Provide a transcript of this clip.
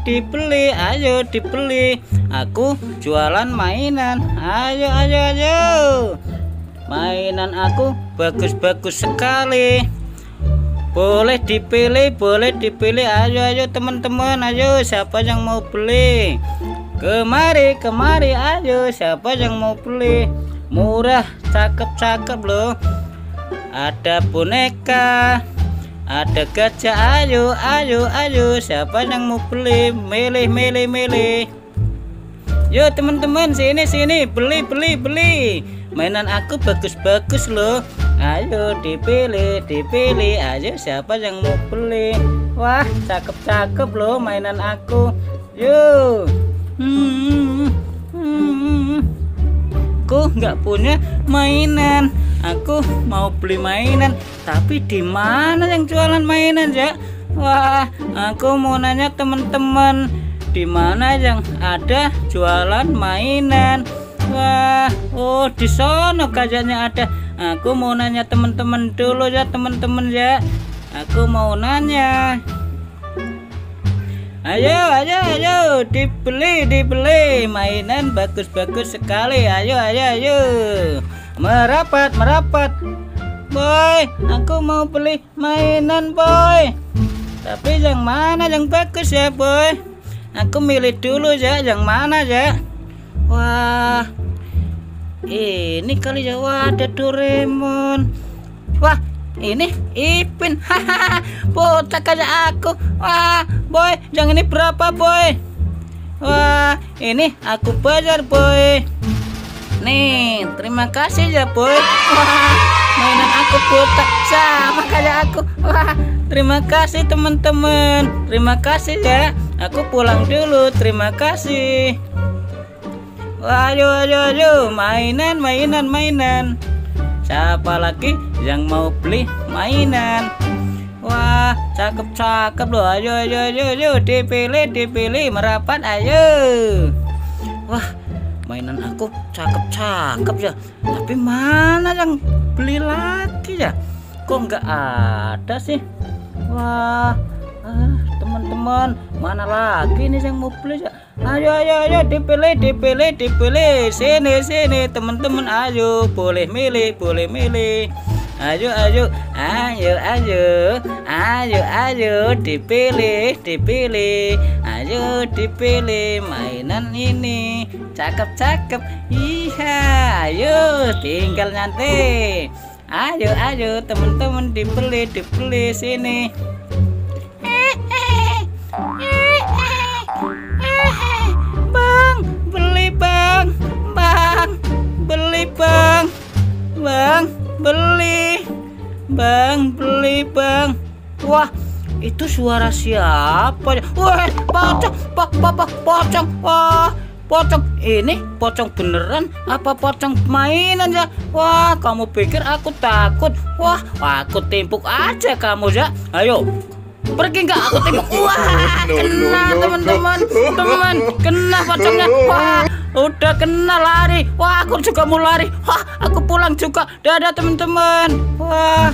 dibeli, ayo dibeli. Aku jualan mainan, ayo ayo ayo. Mainan aku bagus-bagus sekali. Boleh dipilih, ayo ayo teman-teman, ayo siapa yang mau beli? Kemari, ayo siapa yang mau beli? Murah, cakep-cakep loh. Ada boneka, ada gajah, ayo ayo ayo siapa yang mau beli? Milih. Yo teman-teman, sini beli. Mainan aku bagus-bagus loh. Ayo dipilih, ayo siapa yang mau beli? Wah, cakep-cakep loh mainan aku. Yo. Aku nggak punya mainan. Aku mau beli mainan, tapi di mana yang jualan mainan ya? Wah, aku mau nanya teman-teman, di mana yang ada jualan mainan? Wah, oh di sono kayaknya ada. Aku mau nanya teman-teman dulu ya, teman-teman ya. Aku mau nanya. Ayo dibeli mainan bagus-bagus sekali. Ayo merapat boy, aku mau beli mainan boy, tapi yang mana yang bagus ya boy? Aku milih dulu ya, yang mana ya? Wah, ini kali ya. Wah, ada Doraemon. Wah, ini Ipin. Hahaha, bocah kayak aku. Wah boy, yang ini berapa boy? Wah, ini aku bayar boy. Nih, terima kasih ya boy. Wah, mainan aku botak sama kayak aku. Wah, terima kasih teman-teman. Terima kasih ya. Aku pulang dulu. Terima kasih. Wah, ayo mainan. Siapa lagi yang mau beli mainan? Wah, cakep loh. Ayo dipilih merapat ayo. Wah, mainan aku cakep ya, tapi mana yang beli lagi ya? Kok nggak ada sih? Wah, teman-teman, mana lagi nih yang mau beli ya? Ayo dipilih. Sini teman-teman, ayo boleh milih. Ayo dipilih. Ayo dipilih mainan ini. Cakep. Iya, ayo tinggal nanti. Ayo teman-teman dibeli sini. Bang, beli bang. Bang, beli bang. Wah, itu suara siapa ya? Wah, pocong. Wah, pocong. Ini pocong beneran apa pocong mainan ya? Wah, kamu pikir aku takut? Wah, aku timpuk aja kamu ya. Ayo, pergi nggak aku timpuk. Wah, kena teman-teman, kena pocongnya. Wah, udah kena lari. Wah, aku juga mau lari. Wah, aku pulang juga. Dadah teman-teman. Wah.